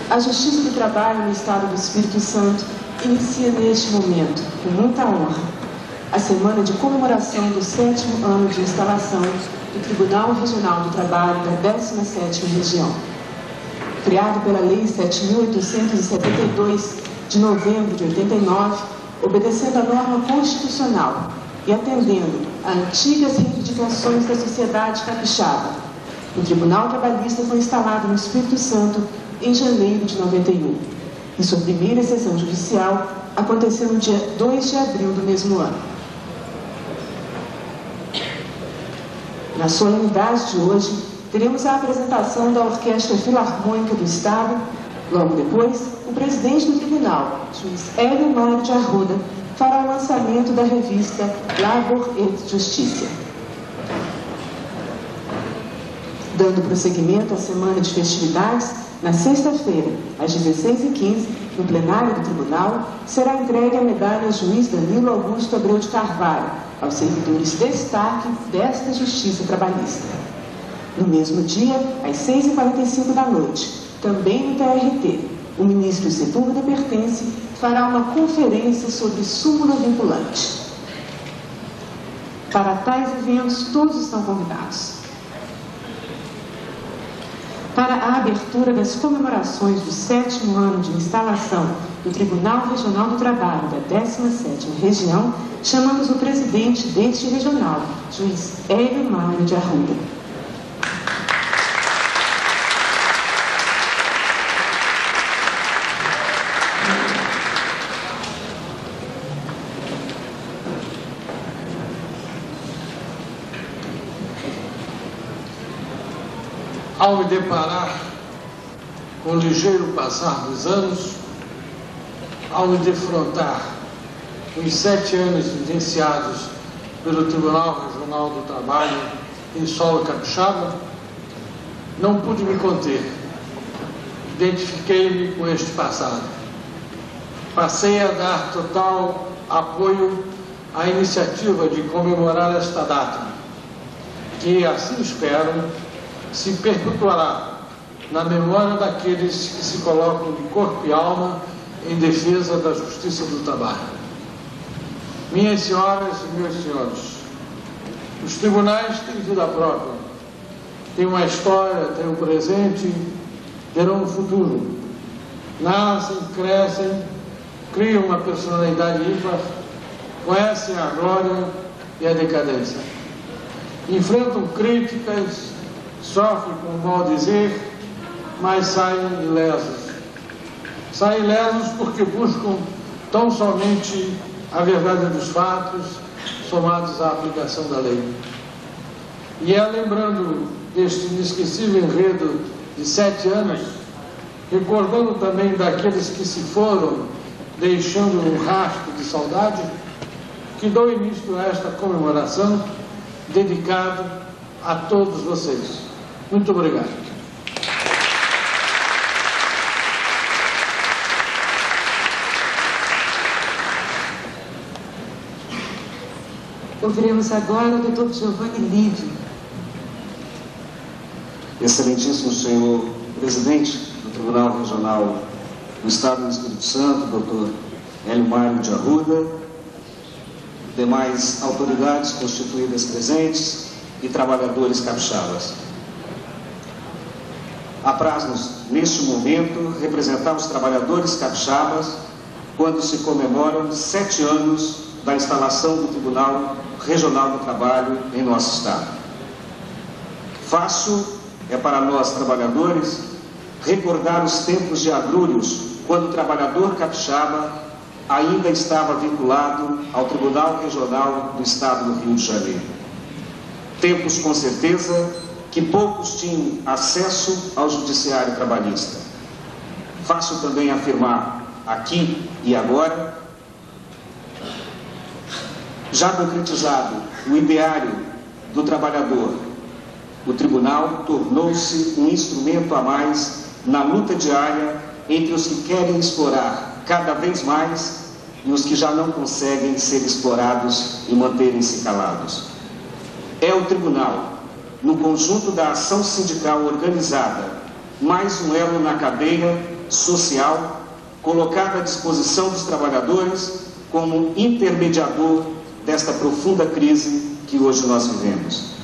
A Justiça do Trabalho no Estado do Espírito Santo inicia neste momento, com muita honra, a semana de comemoração do 7º ano de instalação do Tribunal Regional do Trabalho da 17ª Região. Criado pela Lei 7.872, de novembro de 89, obedecendo à norma constitucional e atendendo a antigas reivindicações da sociedade capixaba, o Tribunal Trabalhista foi instalado no Espírito Santo em janeiro de 91. E sua primeira sessão judicial aconteceu no dia 2 de abril do mesmo ano. Na solenidade de hoje, teremos a apresentação da Orquestra Filarmônica do Estado. Logo depois, o presidente do tribunal, juiz Hélio Mário de Arruda, fará o lançamento da revista Labor et Justicia. Dando prosseguimento à semana de festividades, na sexta-feira, às 16h15, no plenário do tribunal, será entregue a medalha Juiz Danilo Augusto Abreu de Carvalho aos servidores destaque desta Justiça Trabalhista. No mesmo dia, às 6h45 da noite, também no TRT, o ministro do Setor da Pertence fará uma conferência sobre súmula vinculante. Para tais eventos, todos estão convidados. Para a abertura das comemorações do 7º ano de instalação do Tribunal Regional do Trabalho da 17ª Região, chamamos o presidente deste regional, juiz Hélio Mário de Arruda. Ao me deparar com o ligeiro passar dos anos, ao me defrontar com os 7 anos vivenciados pelo Tribunal Regional do Trabalho em solo capixaba, não pude me conter. Identifiquei-me com este passado. Passei a dar total apoio à iniciativa de comemorar esta data, que, assim espero, se perpetuará na memória daqueles que se colocam de corpo e alma em defesa da justiça do trabalho. Minhas senhoras e meus senhores, os tribunais têm vida própria, têm uma história, têm um presente, terão um futuro. Nascem, crescem, criam uma personalidade ímpar, conhecem a glória e a decadência. Enfrentam críticas, sofrem com o mal dizer, mas saem ilesos. Saem ilesos porque buscam tão somente a verdade dos fatos, somados à aplicação da lei. E é lembrando deste inesquecível enredo de 7 anos, recordando também daqueles que se foram, deixando um rastro de saudade, que dou início a esta comemoração, dedicado a todos vocês. Muito obrigado. Ouviremos agora o Dr. Giovanni Lívio. Excelentíssimo senhor presidente do Tribunal Regional do Estado do Espírito Santo, Dr. Hélio Mário de Arruda, demais autoridades constituídas presentes e trabalhadores capixabas. Apraz-nos, neste momento, representar os trabalhadores capixabas quando se comemoram 7 anos da instalação do Tribunal Regional do Trabalho em nosso Estado. Fácil é para nós, trabalhadores, recordar os tempos de agrúrios, quando o trabalhador capixaba ainda estava vinculado ao Tribunal Regional do Estado do Rio de Janeiro. Tempos, com certeza, que poucos tinham acesso ao judiciário trabalhista. Fácil também afirmar, aqui e agora, já concretizado o ideário do trabalhador, o tribunal tornou-se um instrumento a mais na luta diária entre os que querem explorar cada vez mais e os que já não conseguem ser explorados e manterem-se calados. É o tribunal, no conjunto da ação sindical organizada, mais um elo na cadeia social, colocado à disposição dos trabalhadores como intermediador desta profunda crise que hoje nós vivemos.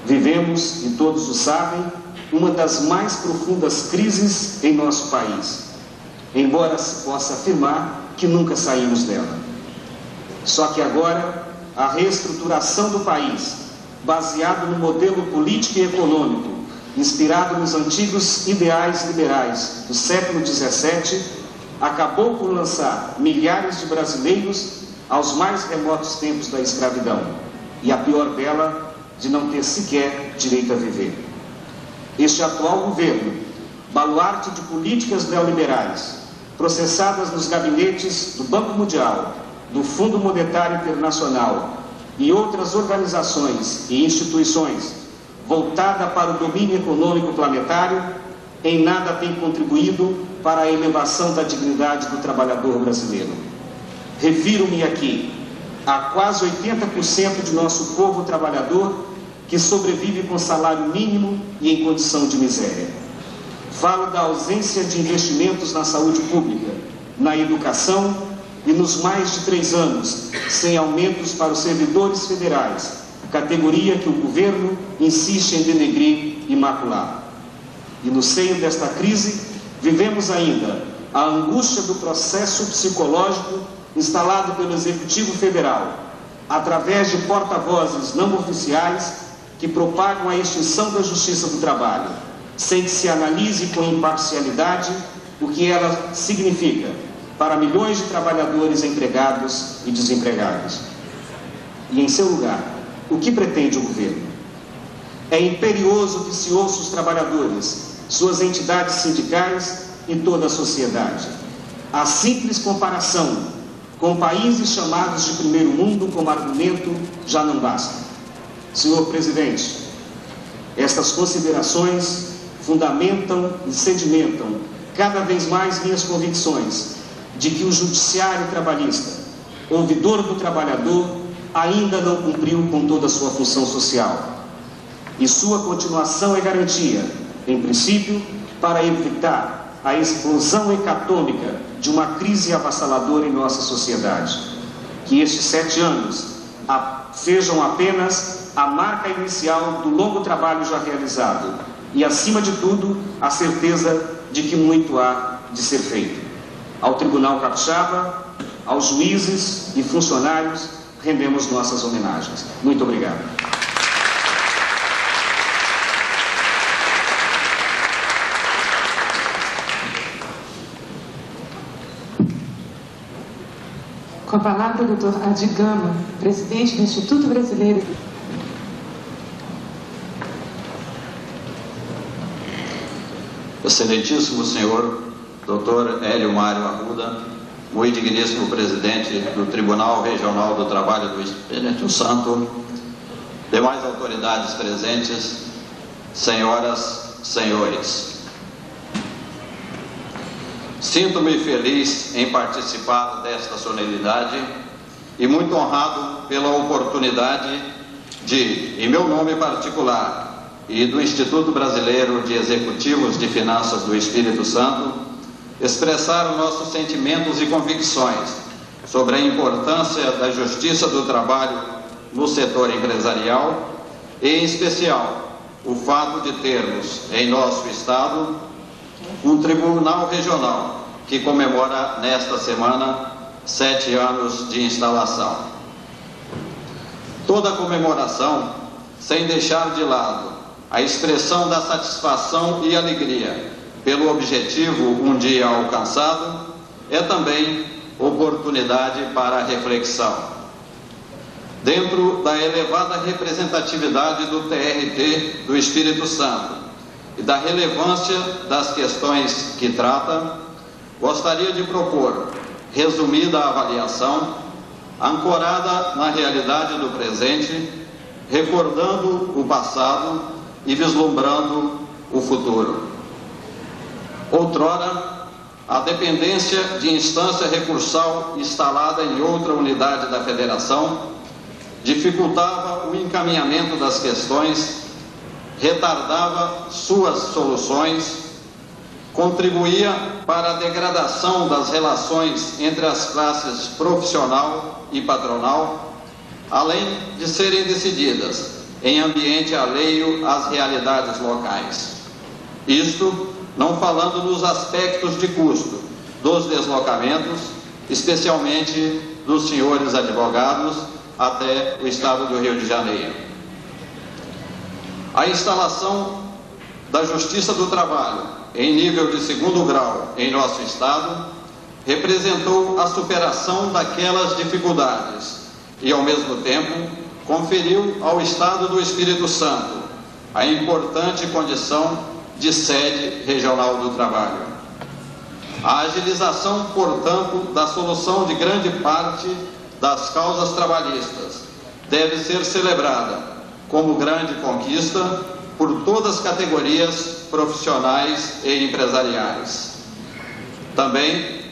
Vivemos, e todos o sabem, uma das mais profundas crises em nosso país, embora se possa afirmar que nunca saímos dela. Só que agora, a reestruturação do país, baseado no modelo político e econômico, inspirado nos antigos ideais liberais do século XVII, acabou por lançar milhares de brasileiros aos mais remotos tempos da escravidão, e a pior dela, de não ter sequer direito a viver. Este atual governo, baluarte de políticas neoliberais, processadas nos gabinetes do Banco Mundial, do Fundo Monetário Internacional e outras organizações e instituições, voltada para o domínio econômico planetário, em nada tem contribuído para a elevação da dignidade do trabalhador brasileiro. Refiro-me aqui a quase 80% de nosso povo trabalhador que sobrevive com salário mínimo e em condição de miséria. Falo da ausência de investimentos na saúde pública, na educação e nos mais de 3 anos, sem aumentos para os servidores federais, categoria que o governo insiste em denegrir e macular. E no seio desta crise, vivemos ainda a angústia do processo psicológico instalado pelo Executivo Federal, através de porta-vozes não oficiais que propagam a extinção da Justiça do Trabalho, sem que se analise com imparcialidade o que ela significa para milhões de trabalhadores empregados e desempregados. E, em seu lugar, o que pretende o governo? É imperioso que se ouça os trabalhadores, suas entidades sindicais e toda a sociedade. A simples comparação com países chamados de primeiro mundo como argumento já não basta. Senhor Presidente, estas considerações fundamentam e sedimentam cada vez mais minhas convicções de que o Judiciário Trabalhista, ouvidor do trabalhador, ainda não cumpriu com toda a sua função social. E sua continuação é garantia, em princípio, para evitar a explosão hecatônica de uma crise avassaladora em nossa sociedade. Que estes 7 anos sejam apenas a marca inicial do longo trabalho já realizado e, acima de tudo, a certeza de que muito há de ser feito. Ao Tribunal Capixaba, aos juízes e funcionários, rendemos nossas homenagens. Muito obrigado. Com a palavra o Dr. Adi Gama, presidente do Instituto Brasileiro. Excelentíssimo senhor Dr. Hélio Mário Arruda, muito digníssimo presidente do Tribunal Regional do Trabalho do Espírito Santo, demais autoridades presentes, senhoras, senhores. Sinto-me feliz em participar desta solenidade e muito honrado pela oportunidade de, em meu nome particular e do Instituto Brasileiro de Executivos de Finanças do Espírito Santo, expressar os nossos sentimentos e convicções sobre a importância da justiça do trabalho no setor empresarial e, em especial, o fato de termos em nosso Estado um Tribunal Regional que comemora nesta semana 7 anos de instalação. Toda comemoração, sem deixar de lado a expressão da satisfação e alegria pelo objetivo um dia alcançado, é também oportunidade para a reflexão. Dentro da elevada representatividade do TRT do Espírito Santo e da relevância das questões que trata, gostaria de propor resumida avaliação, ancorada na realidade do presente, recordando o passado e vislumbrando o futuro. Outrora, a dependência de instância recursal instalada em outra unidade da Federação dificultava o encaminhamento das questões, retardava suas soluções, contribuía para a degradação das relações entre as classes profissional e patronal, além de serem decididas em ambiente alheio às realidades locais. Isto não falando nos aspectos de custo dos deslocamentos, especialmente dos senhores advogados até o estado do Rio de Janeiro. A instalação da Justiça do Trabalho em nível de 2º grau em nosso estado representou a superação daquelas dificuldades e, ao mesmo tempo, conferiu ao estado do Espírito Santo a importante condição de sede regional do trabalho. A agilização, portanto, da solução de grande parte das causas trabalhistas deve ser celebrada como grande conquista por todas as categorias profissionais e empresariais. Também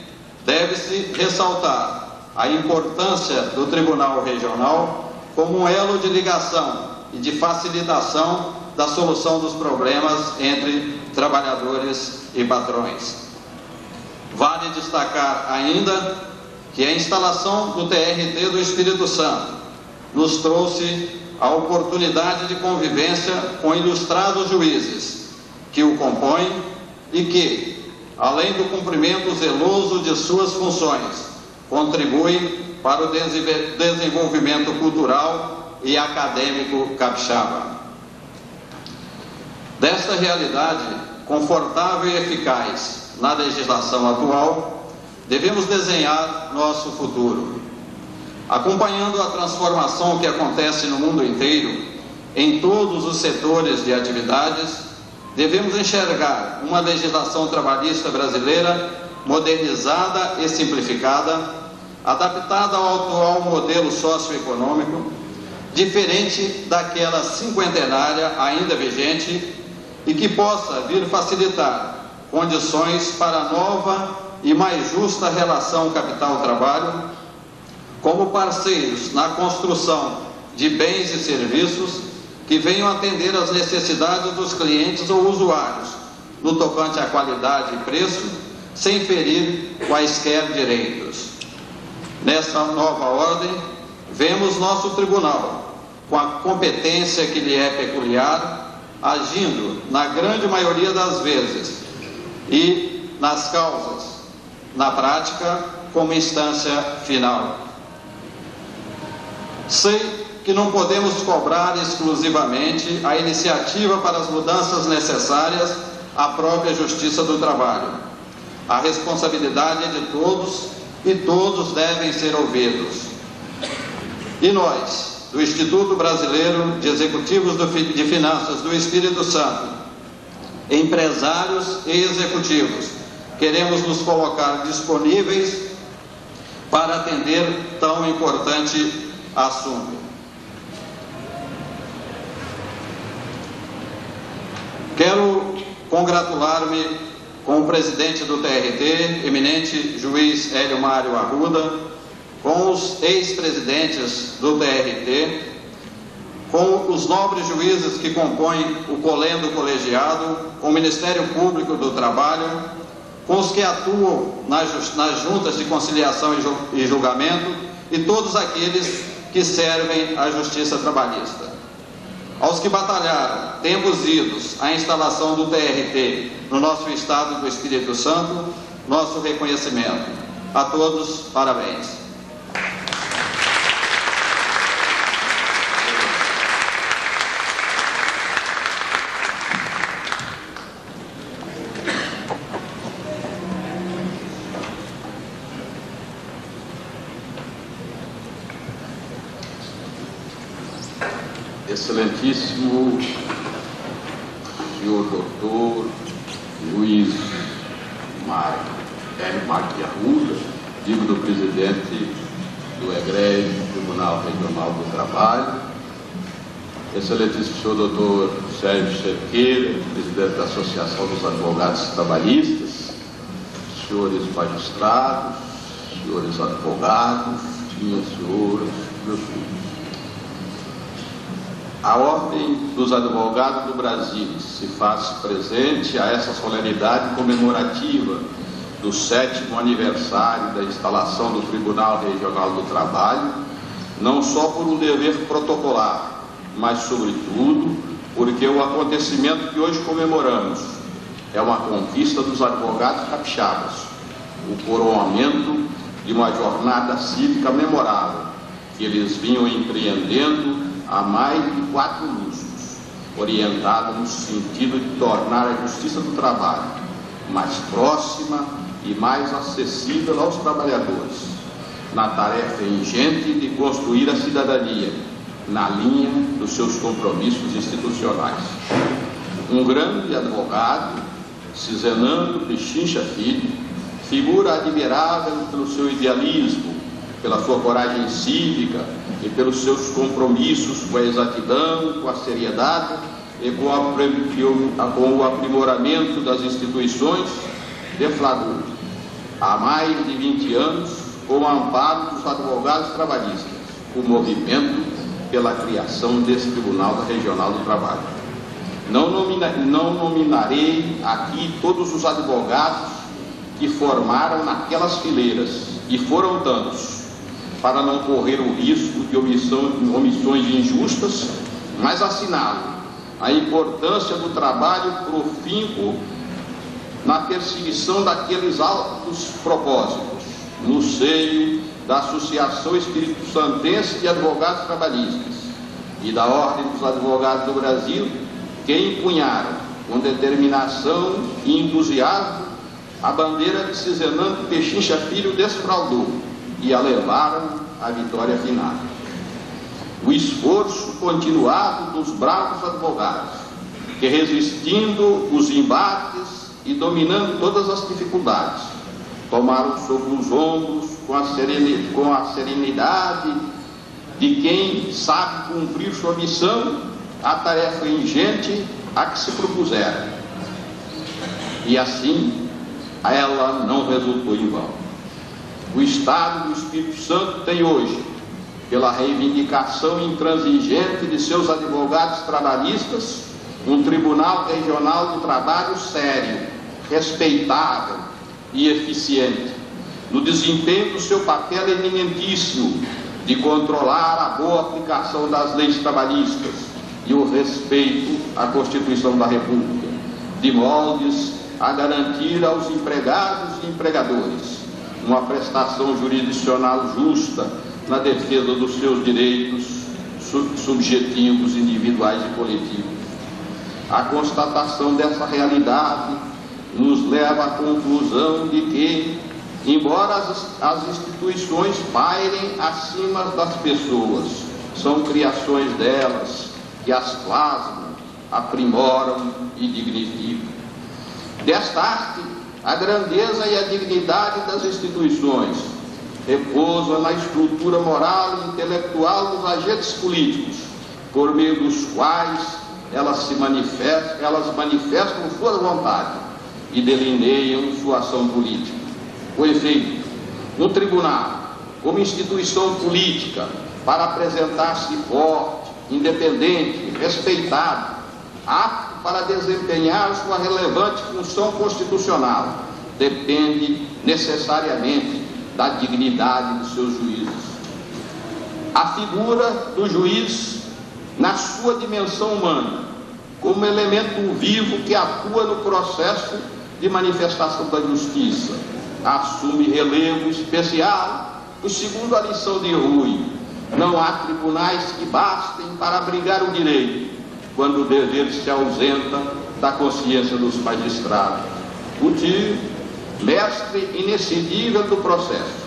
deve-se ressaltar a importância do Tribunal Regional como um elo de ligação e de facilitação da solução dos problemas entre trabalhadores e patrões. Vale destacar ainda que a instalação do TRT do Espírito Santo nos trouxe a oportunidade de convivência com ilustrados juízes que o compõem e que, além do cumprimento zeloso de suas funções, contribuem para o desenvolvimento cultural e acadêmico capixaba. Desta realidade confortável e eficaz na legislação atual, devemos desenhar nosso futuro. Acompanhando a transformação que acontece no mundo inteiro, em todos os setores de atividades, devemos enxergar uma legislação trabalhista brasileira modernizada e simplificada, adaptada ao atual modelo socioeconômico, diferente daquela cinquentenária ainda vigente e que possa vir facilitar condições para a nova e mais justa relação capital-trabalho, como parceiros na construção de bens e serviços que venham atender às necessidades dos clientes ou usuários, no tocante à qualidade e preço, sem ferir quaisquer direitos. Nessa nova ordem, vemos nosso tribunal, com a competência que lhe é peculiar, agindo, na grande maioria das vezes, e nas causas, na prática, como instância final. Sei que não podemos cobrar exclusivamente a iniciativa para as mudanças necessárias à própria Justiça do Trabalho. A responsabilidade é de todos e todos devem ser ouvidos. E nós, do Instituto Brasileiro de Executivos de Finanças do Espírito Santo, empresários e executivos, queremos nos colocar disponíveis para atender tão importante assunto. Quero congratular-me com o presidente do TRT, eminente juiz Hélio Mário Arruda, com os ex-presidentes do TRT, com os nobres juízes que compõem o colendo colegiado, com o Ministério Público do Trabalho, com os que atuam nas juntas de conciliação e julgamento e todos aqueles que servem à justiça trabalhista. Aos que batalharam, tempos idos, a instalação do TRT no nosso estado do Espírito Santo, nosso reconhecimento. A todos, parabéns. Excelentíssimo senhor doutor juiz Hélio Mário Arruda, digo do presidente do egrégio Tribunal Regional do Trabalho, excelentíssimo senhor doutor Sérgio Cerqueira, presidente da Associação dos Advogados Trabalhistas, senhores magistrados, senhores advogados, minhas senhoras, meus filhos. A Ordem dos Advogados do Brasil se faz presente a essa solenidade comemorativa do 7º aniversário da instalação do Tribunal Regional do Trabalho, não só por um dever protocolar, mas, sobretudo, porque o acontecimento que hoje comemoramos é uma conquista dos advogados capixabas, o coroamento de uma jornada cívica memorável que eles vinham empreendendo há mais de 4 lustros, orientada no sentido de tornar a justiça do trabalho mais próxima e mais acessível aos trabalhadores, na tarefa ingente de construir a cidadania, na linha dos seus compromissos institucionais. Um grande advogado, Cizenando Pechincha Filho, figura admirável pelo seu idealismo, pela sua coragem cívica e pelos seus compromissos com a exatidão, com a seriedade e com o aprimoramento das instituições, deflagrou, há mais de 20 anos, com o amparo dos advogados trabalhistas, o movimento pela criação desse Tribunal Regional do Trabalho. Não nominarei aqui todos os advogados que formaram naquelas fileiras, e foram tantos, para não correr o risco de omissões injustas, mas assinalo a importância do trabalho profícuo na perseguição daqueles altos propósitos, no seio da Associação Espírito Santense de Advogados Trabalhistas e da Ordem dos Advogados do Brasil, que empunharam com determinação e entusiasmo a bandeira de Cizenando Pechincha Filho desfraldou e a levaram à vitória final. O esforço continuado dos bravos advogados, que resistindo os embates e dominando todas as dificuldades, tomaram sobre os ombros com a serenidade de quem sabe cumprir sua missão, a tarefa ingente a que se propuseram. E assim, ela não resultou em vão. O Estado do Espírito Santo tem hoje, pela reivindicação intransigente de seus advogados trabalhistas, um Tribunal Regional do Trabalho sério, respeitável e eficiente, no desempenho do seu papel eminentíssimo de controlar a boa aplicação das leis trabalhistas e o respeito à Constituição da República, de moldes a garantir aos empregados e empregadores uma prestação jurisdicional justa na defesa dos seus direitos subjetivos, individuais e coletivos. A constatação dessa realidade nos leva à conclusão de que, embora as instituições pairem acima das pessoas, são criações delas que as plasmam, aprimoram e dignificam. Desta arte, a grandeza e a dignidade das instituições repousam na estrutura moral e intelectual dos agentes políticos, por meio dos quais elas manifestam sua vontade e delineiam sua ação política. Com efeito, um tribunal, como instituição política, para apresentar-se forte, independente, respeitado, apto para desempenhar sua relevante função constitucional, depende necessariamente da dignidade dos seus juízes. A figura do juiz, na sua dimensão humana, como elemento vivo que atua no processo de manifestação da justiça, assume relevo especial, pois, segundo a lição de Rui, não há tribunais que bastem para abrigar o direito, quando o dever se ausenta da consciência dos magistrados. O tio, mestre inexcedível do processo,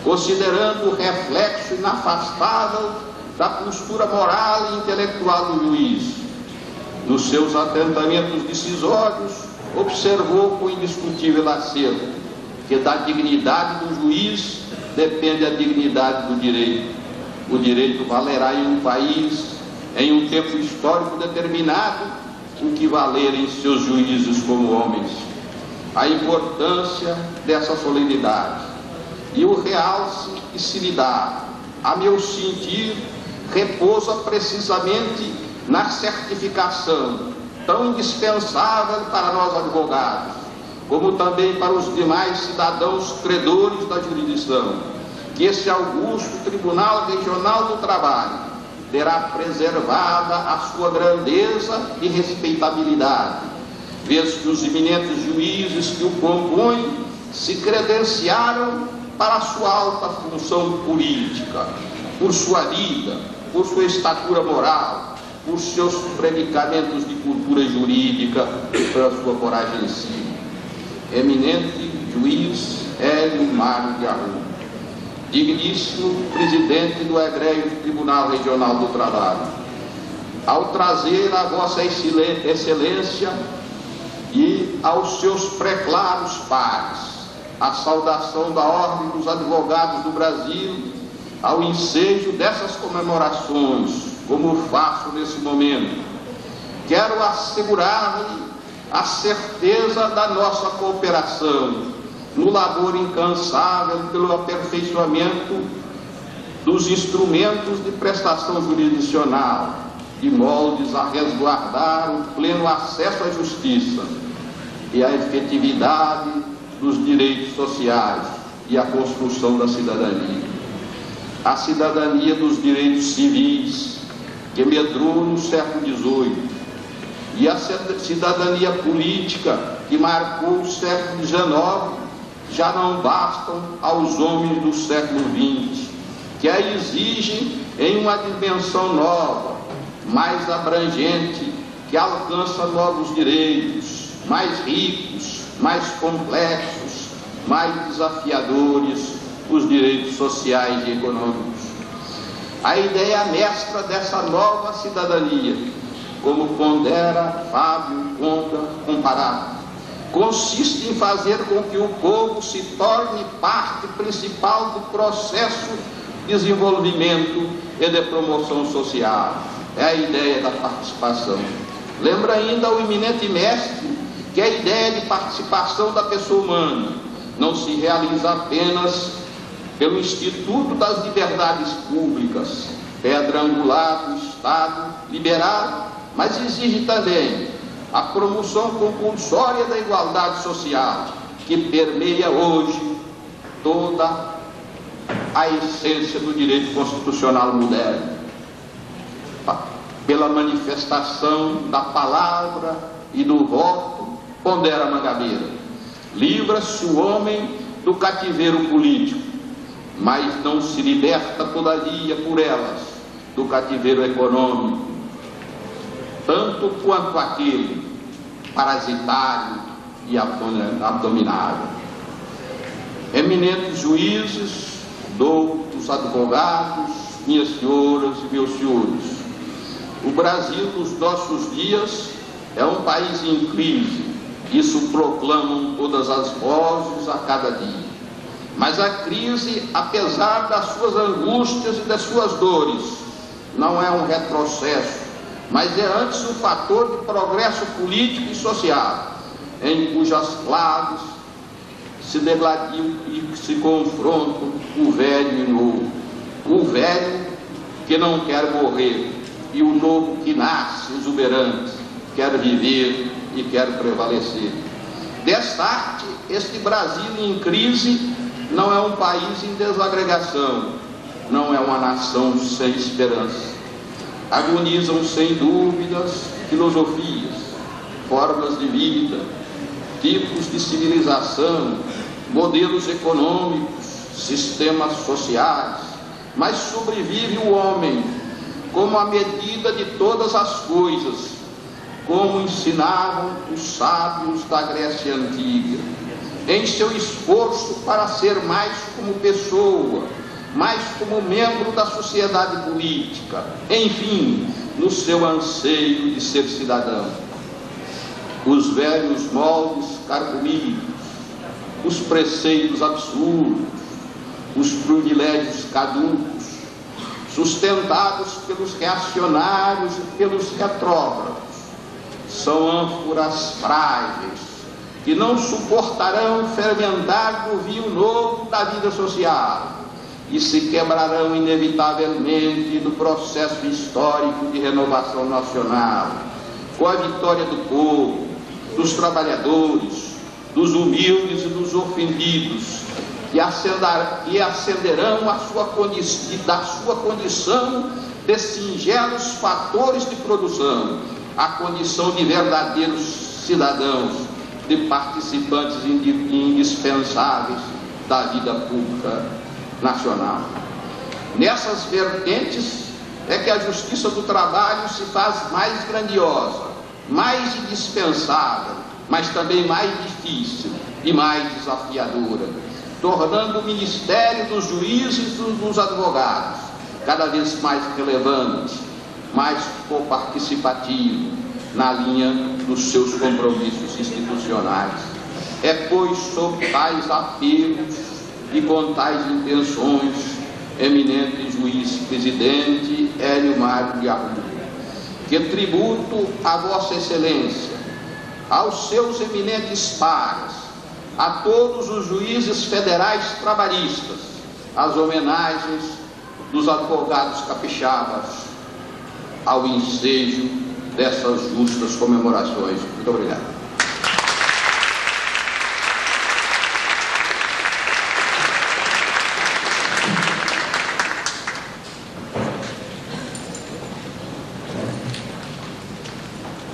considerando o reflexo inafastável da postura moral e intelectual do juiz, nos seus atentamentos decisórios, observou com indiscutível acerto que da dignidade do juiz depende a dignidade do direito. O direito valerá em um país, em um tempo histórico determinado, o que valerem seus juízes como homens. A importância dessa solenidade e o realce que se lhe dá, a meu sentir, repousa precisamente na certificação tão indispensável para nós advogados, como também para os demais cidadãos credores da jurisdição, que esse augusto Tribunal Regional do Trabalho terá preservada a sua grandeza e respeitabilidade, vez que os eminentes juízes que o compõem se credenciaram para a sua alta função política, por sua vida, por sua estatura moral, por seus predicamentos de cultura jurídica e pela sua coragem em si. Eminente juiz Hélio Mário de Arruda, digníssimo presidente do egrégio Tribunal Regional do Trabalho, ao trazer a Vossa Excelência e aos seus preclaros pares a saudação da Ordem dos Advogados do Brasil, ao ensejo dessas comemorações, como faço nesse momento, quero assegurar-lhe a certeza da nossa cooperação no labor incansável pelo aperfeiçoamento dos instrumentos de prestação jurisdicional, de moldes a resguardar o pleno acesso à justiça e a efetividade dos direitos sociais e a construção da cidadania. A cidadania dos direitos civis, que medrou no século XVIII, e a cidadania política, que marcou o século XIX, já não bastam aos homens do século XX, que a exigem em uma dimensão nova, mais abrangente, que alcança novos direitos, mais ricos, mais complexos, mais desafiadores, os direitos sociais e econômicos. A ideia mestra dessa nova cidadania, como pondera Fábio Conda comparado, consiste em fazer com que o povo se torne parte principal do processo de desenvolvimento e de promoção social. É a ideia da participação. Lembra ainda o eminente mestre que a ideia de participação da pessoa humana não se realiza apenas pelo Instituto das Liberdades Públicas, pedra angular do Estado liberal, mas exige também a promoção compulsória da igualdade social, que permeia hoje toda a essência do direito constitucional moderno, pela manifestação da palavra e do voto, pondera Mangabeira. Livra-se o homem do cativeiro político, mas não se liberta, todavia, por elas, do cativeiro econômico, tanto quanto aquele parasitário e abominável. Eminentes juízes, doutos advogados, minhas senhoras e meus senhores, o Brasil dos nossos dias é um país em crise, isso proclamam todas as vozes a cada dia. Mas a crise, apesar das suas angústias e das suas dores, não é um retrocesso, mas é antes um fator de progresso político e social, em cujas claves se degladiam e se confrontam o velho e o novo. O velho que não quer morrer e o novo que nasce exuberante, quer viver e quer prevalecer. Destarte, este Brasil em crise não é um país em desagregação, não é uma nação sem esperança. Agonizam sem dúvidas filosofias, formas de vida, tipos de civilização, modelos econômicos, sistemas sociais, mas sobrevive o homem como a medida de todas as coisas, como ensinavam os sábios da Grécia Antiga, em seu esforço para ser mais como pessoa, mais como membro da sociedade política, enfim, no seu anseio de ser cidadão. Os velhos moldes carcomidos, os preceitos absurdos, os privilégios caducos, sustentados pelos reacionários e pelos retrógrados, são ânforas frágeis que não suportarão fermentar do vinho novo da vida social e se quebrarão inevitavelmente do processo histórico de renovação nacional, com a vitória do povo, dos trabalhadores, dos humildes e dos ofendidos, que ascenderão da sua condição de singelos fatores de produção à condição de verdadeiros cidadãos, de participantes indispensáveis da vida pública nacional. Nessas vertentes é que a justiça do trabalho se faz mais grandiosa, mais indispensável, mas também mais difícil e mais desafiadora, tornando o ministério dos juízes e dos advogados cada vez mais relevante, mais coparticipativo na linha dos seus compromissos institucionais. É, pois, sob tais apelos e com tais intenções, eminente juiz presidente Hélio Mário de Arruda, que tributo a Vossa Excelência, aos seus eminentes pares, a todos os juízes federais trabalhistas, as homenagens dos advogados capixabas, ao ensejo dessas justas comemorações. Muito obrigado.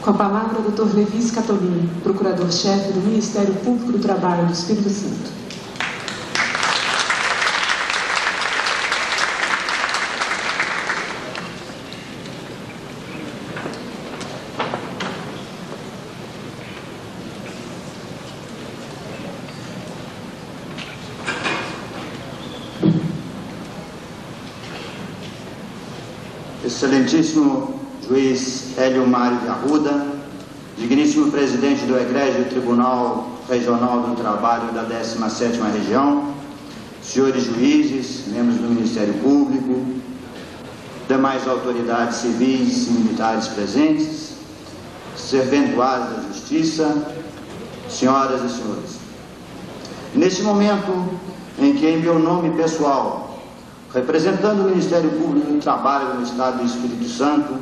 Com a palavra, o Dr. Levi Scatolini, Procurador-Chefe do Ministério Público do Trabalho do Espírito Santo. Excelentíssimo juiz Hélio Mário de Arruda, digníssimo presidente do Egrégio Tribunal Regional do Trabalho da 17ª Região, senhores juízes, membros do Ministério Público, demais autoridades civis e militares presentes, serventuários da Justiça, senhoras e senhores. Neste momento em que, em meu nome pessoal, representando o Ministério Público do Trabalho no Estado do Espírito Santo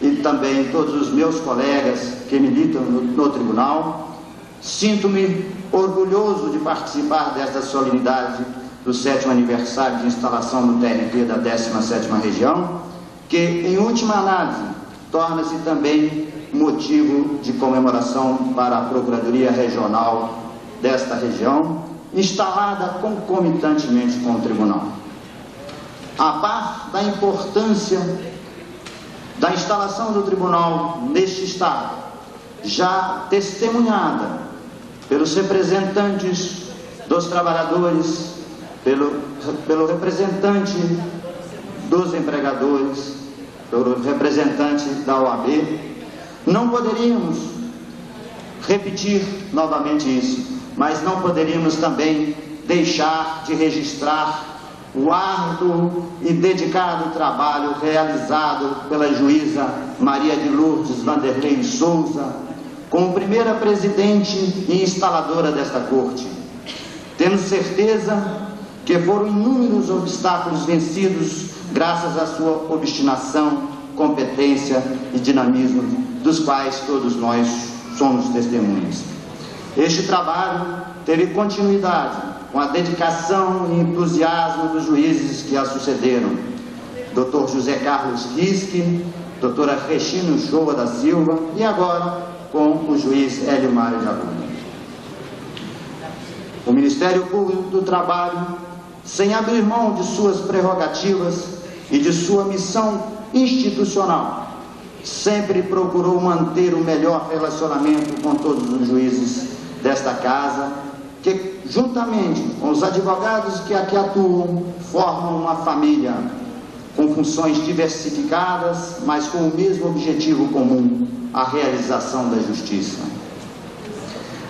e também todos os meus colegas que militam no Tribunal, sinto-me orgulhoso de participar desta solenidade do 7º aniversário de instalação do TRT da 17ª Região, que, em última análise, torna-se também motivo de comemoração para a Procuradoria Regional desta região, instalada concomitantemente com o Tribunal. A par da importância da instalação do Tribunal neste Estado, já testemunhada pelos representantes dos trabalhadores, pelo representante dos empregadores, pelo representante da OAB, não poderíamos repetir novamente isso, mas não poderíamos também deixar de registrar o árduo e dedicado trabalho realizado pela juíza Maria de Lourdes Vanderlei Souza, como primeira presidente e instaladora desta corte. Temos certeza que foram inúmeros obstáculos vencidos graças à sua obstinação, competência e dinamismo, dos quais todos nós somos testemunhas. Este trabalho teve continuidade com a dedicação e entusiasmo dos juízes que a sucederam, Dr. José Carlos Risque, doutora Regina Uchoa da Silva e agora com o juiz Hélio Mário de Arruda. O Ministério Público do Trabalho, sem abrir mão de suas prerrogativas e de sua missão institucional, sempre procurou manter o melhor relacionamento com todos os juízes desta casa, que, juntamente com os advogados que aqui atuam, formam uma família com funções diversificadas, mas com o mesmo objetivo comum, a realização da justiça.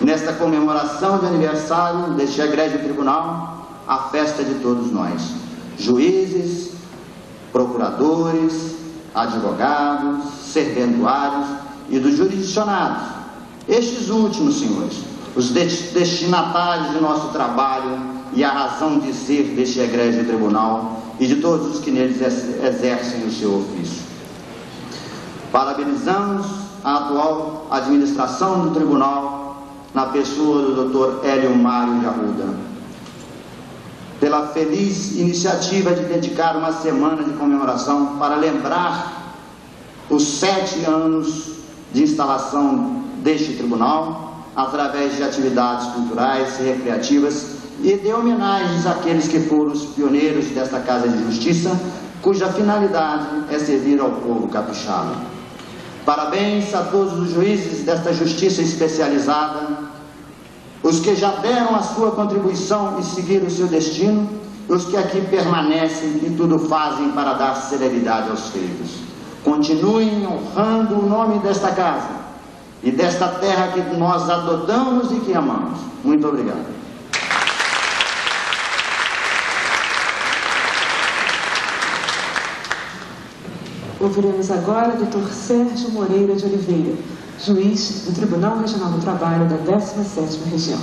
Nesta comemoração de aniversário deste egrégio tribunal, a festa de todos nós, juízes, procuradores, advogados, serventuários e dos jurisdicionados. Estes últimos, senhores, os destinatários de nosso trabalho e a razão de ser deste egrégio tribunal e de todos os que neles exercem o seu ofício. Parabenizamos a atual administração do tribunal, na pessoa do Dr. Hélio Mário de Arruda, pela feliz iniciativa de dedicar uma semana de comemoração para lembrar os 7 anos de instalação deste tribunal, através de atividades culturais e recreativas e de homenagens àqueles que foram os pioneiros desta Casa de Justiça, cuja finalidade é servir ao povo capixaba. Parabéns a todos os juízes desta justiça especializada, os que já deram a sua contribuição e seguiram o seu destino, os que aqui permanecem e tudo fazem para dar celeridade aos feitos. Continuem honrando o nome desta casa e desta terra que nós adotamos e que amamos. Muito obrigado. Ouviremos agora o Dr. Sérgio Moreira de Oliveira, juiz do Tribunal Regional do Trabalho da 17ª Região.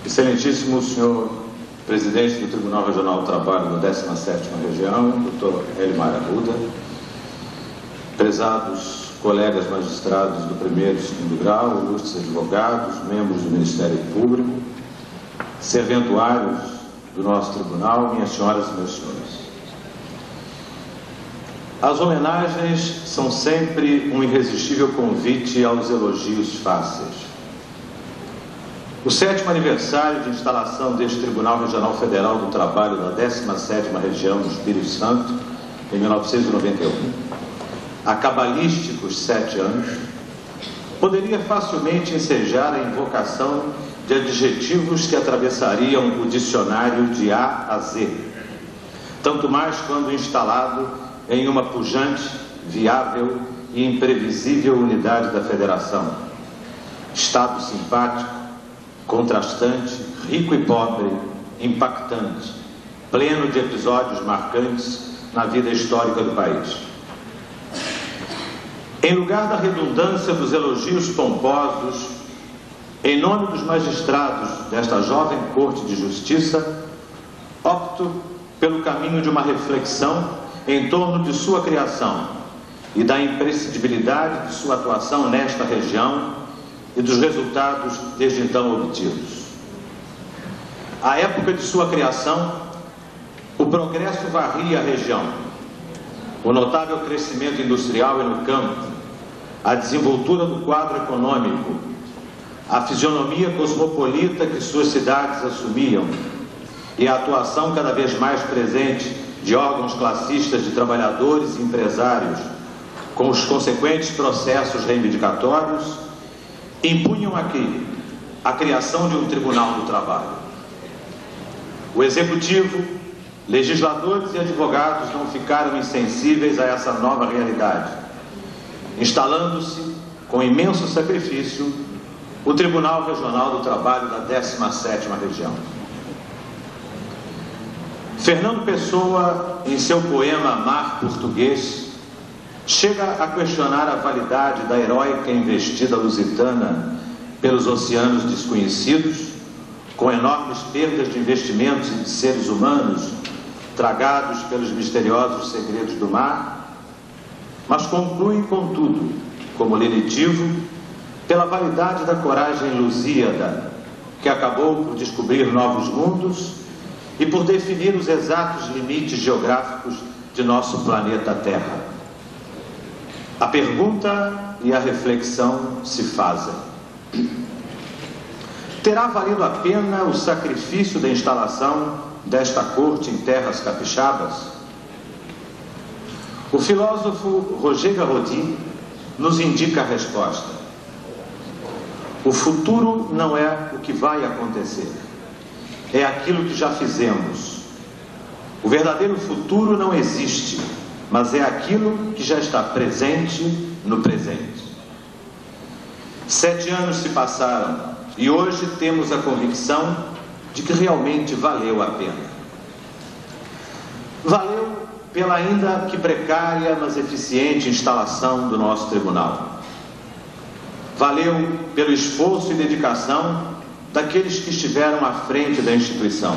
Excelentíssimo senhor presidente do Tribunal Regional do Trabalho da 17ª Região, Dr. Hélio Mário Arruda, prezados colegas magistrados do 1º e 2º grau, ilustres advogados, membros do Ministério Público, serventuários do nosso tribunal, minhas senhoras e meus senhores. As homenagens são sempre um irresistível convite aos elogios fáceis. O 7º aniversário de instalação deste Tribunal Regional Federal do Trabalho da 17ª Região do Espírito Santo, em 1991, a cabalísticos 7 anos, poderia facilmente ensejar a invocação de adjetivos que atravessariam o dicionário de A a Z, tanto mais quando instalado em uma pujante, viável e imprevisível unidade da Federação. Estado simpático, contrastante, rico e pobre, impactante, pleno de episódios marcantes na vida histórica do país. Em lugar da redundância dos elogios pomposos, em nome dos magistrados desta jovem Corte de Justiça, opto pelo caminho de uma reflexão em torno de sua criação e da imprescindibilidade de sua atuação nesta região e dos resultados desde então obtidos. À época de sua criação, o progresso varria a região. O notável crescimento industrial e no campo, a desenvoltura do quadro econômico, a fisionomia cosmopolita que suas cidades assumiam e a atuação cada vez mais presente de órgãos classistas de trabalhadores e empresários, com os consequentes processos reivindicatórios, impunham aqui a criação de um Tribunal do Trabalho. O Executivo, legisladores e advogados não ficaram insensíveis a essa nova realidade, instalando-se, com imenso sacrifício, o Tribunal Regional do Trabalho da 17ª Região. Fernando Pessoa, em seu poema Mar Português, chega a questionar a validade da heróica investida lusitana pelos oceanos desconhecidos, com enormes perdas de investimentos e de seres humanos tragados pelos misteriosos segredos do mar, mas conclui, contudo, como lenitivo, pela validade da coragem lusíada, que acabou por descobrir novos mundos e por definir os exatos limites geográficos de nosso planeta Terra. A pergunta e a reflexão se fazem. Terá valido a pena o sacrifício da instalação desta corte em terras capixabas? O filósofo Roger Garaudy nos indica a resposta. O futuro não é o que vai acontecer. É aquilo que já fizemos. O verdadeiro futuro não existe, mas é aquilo que já está presente no presente. 7 anos se passaram e hoje temos a convicção de que realmente valeu a pena. Valeu pela ainda que precária, mas eficiente instalação do nosso tribunal. Valeu pelo esforço e dedicação daqueles que estiveram à frente da instituição.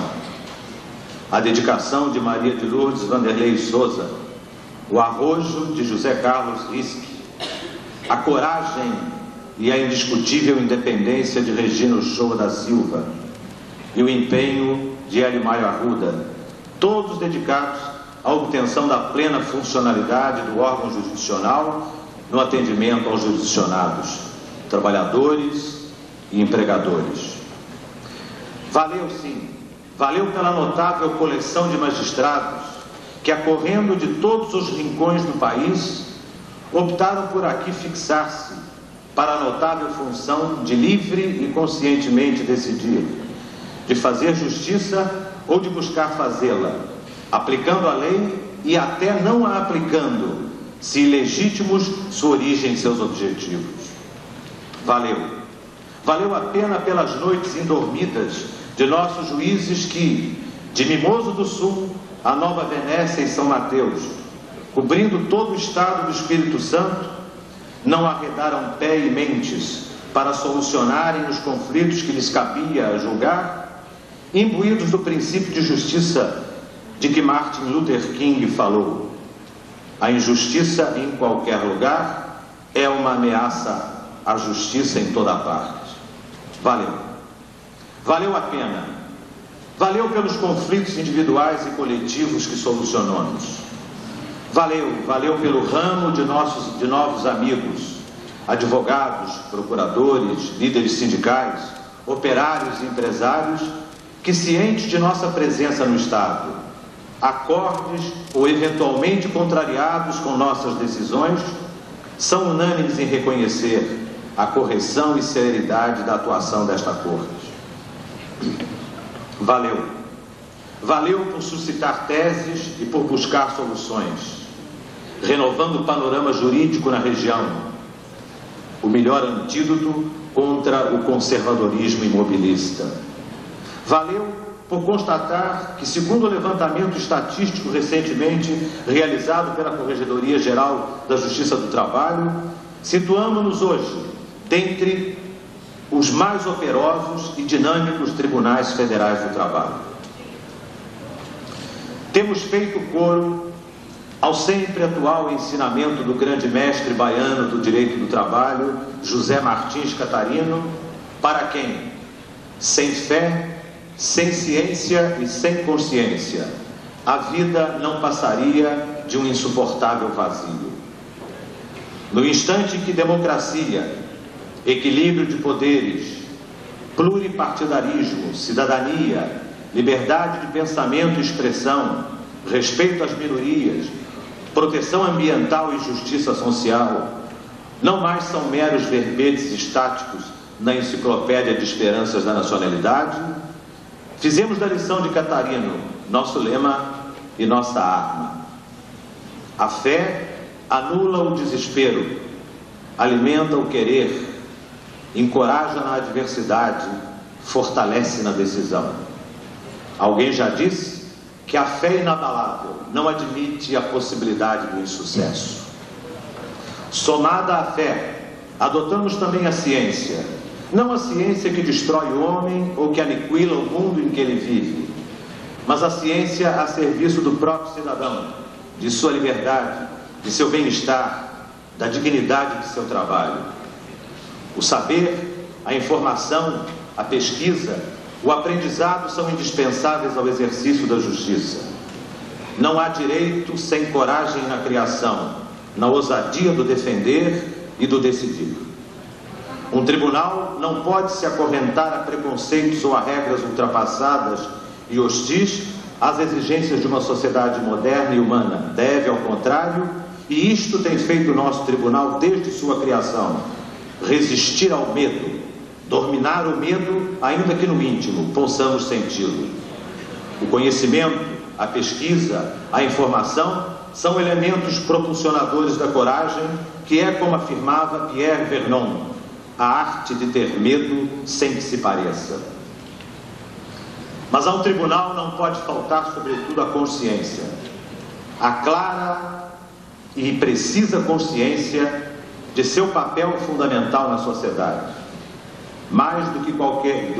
A dedicação de Maria de Lourdes Vanderlei Souza, o arrojo de José Carlos Risque, a coragem e a indiscutível independência de Regina Uchoa da Silva e o empenho de Hélio Maio Arruda, todos dedicados à obtenção da plena funcionalidade do órgão jurisdicional no atendimento aos jurisdicionados, trabalhadores e empregadores. Valeu sim, valeu pela notável coleção de magistrados que, acorrendo de todos os rincões do país, optaram por aqui fixar-se para a notável função de livre e conscientemente decidir, de fazer justiça ou de buscar fazê-la, aplicando a lei e até não a aplicando, se ilegítimos sua origem e seus objetivos. Valeu. Valeu a pena pelas noites indormidas de nossos juízes que, de Mimoso do Sul a Nova Venécia e São Mateus, cobrindo todo o estado do Espírito Santo, não arredaram pé e mentes para solucionarem os conflitos que lhes cabia julgar, imbuídos do princípio de justiça de que Martin Luther King falou: a injustiça em qualquer lugar é uma ameaça à justiça em toda parte. Valeu. Valeu a pena. Valeu pelos conflitos individuais e coletivos que solucionamos. Valeu pelo ramo de novos amigos, advogados, procuradores, líderes sindicais, operários e empresários, que, cientes de nossa presença no Estado, acordes ou eventualmente contrariados com nossas decisões, são unânimes em reconhecer a correção e celeridade da atuação desta Corte. Valeu. Valeu por suscitar teses e por buscar soluções, renovando o panorama jurídico na região, o melhor antídoto contra o conservadorismo imobilista. Valeu por constatar que, segundo o levantamento estatístico recentemente realizado pela Corregedoria Geral da Justiça do Trabalho, situamos-nos hoje dentre os mais operosos e dinâmicos tribunais federais do trabalho. Temos feito coro ao sempre atual ensinamento do grande mestre baiano do direito do trabalho, José Martins Catarino, para quem, sem fé, sem ciência e sem consciência, a vida não passaria de um insuportável vazio. No instante em que democracia, equilíbrio de poderes, pluripartidarismo, cidadania, liberdade de pensamento e expressão, respeito às minorias, proteção ambiental e justiça social, não mais são meros verbetes estáticos na enciclopédia de esperanças da nacionalidade, fizemos da lição de Catarino nosso lema e nossa arma. A fé anula o desespero, alimenta o querer, encoraja na adversidade, fortalece na decisão. Alguém já disse que a fé inabalável não admite a possibilidade do insucesso. Somada à fé, adotamos também a ciência, não a ciência que destrói o homem ou que aniquila o mundo em que ele vive, mas a ciência a serviço do próprio cidadão, de sua liberdade, de seu bem-estar, da dignidade de seu trabalho. O saber, a informação, a pesquisa, o aprendizado são indispensáveis ao exercício da justiça. Não há direito sem coragem na criação, na ousadia do defender e do decidir. Um tribunal não pode se acorrentar a preconceitos ou a regras ultrapassadas e hostis às exigências de uma sociedade moderna e humana. Deve, ao contrário, e isto tem feito o nosso tribunal desde sua criação, resistir ao medo, dominar o medo, ainda que no íntimo possamos senti-lo. O conhecimento, a pesquisa, a informação são elementos propulsionadores da coragem, que é, como afirmava Pierre Vernon, a arte de ter medo sem que se pareça. Mas ao tribunal não pode faltar, sobretudo, a consciência, a clara e precisa consciência de seu papel fundamental na sociedade. mais do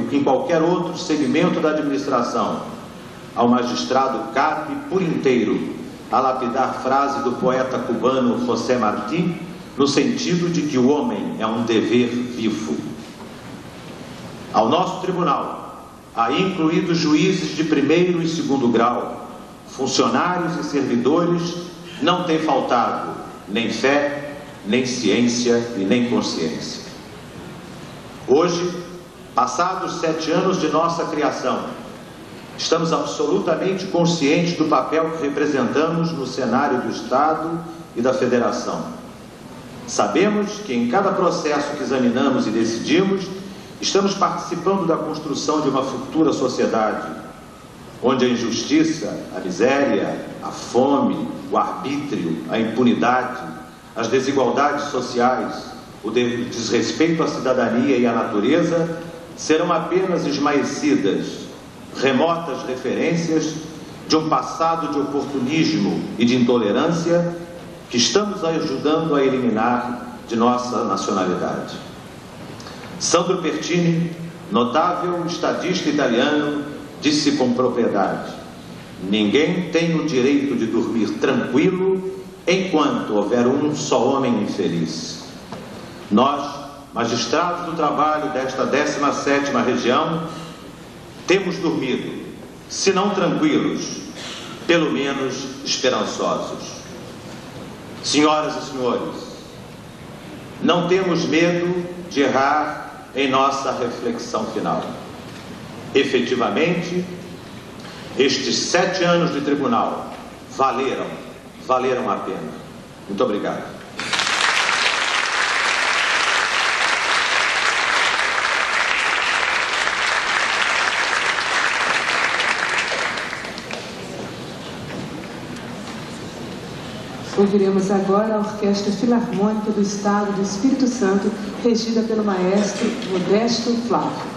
que em qualquer outro segmento da administração, ao magistrado cabe por inteiro a lapidar frase do poeta cubano José Martí, no sentido de que o homem é um dever vivo. Ao nosso tribunal, aí incluídos juízes de primeiro e segundo grau, funcionários e servidores, não tem faltado nem fé, nem ciência e nem consciência. Hoje, passados 7 anos de nossa criação, estamos absolutamente conscientes do papel que representamos no cenário do Estado e da Federação. Sabemos que em cada processo que examinamos e decidimos, estamos participando da construção de uma futura sociedade, onde a injustiça, a miséria, a fome, o arbítrio, a impunidade, as desigualdades sociais, o desrespeito à cidadania e à natureza serão apenas esmaecidas, remotas referências de um passado de oportunismo e de intolerância que estamos ajudando a eliminar de nossa nacionalidade. Sandro Pertini, notável estadista italiano, disse com propriedade: ninguém tem o direito de dormir tranquilo enquanto houver um só homem infeliz. Nós, magistrados do trabalho desta 17ª região, temos dormido, se não tranquilos, pelo menos esperançosos. Senhoras e senhores, não temos medo de errar em nossa reflexão final. Efetivamente, estes 7 anos de tribunal valeram a pena. Muito obrigado. Ouviremos agora a Orquestra Filarmônica do Estado do Espírito Santo, regida pelo maestro Modesto Flávio.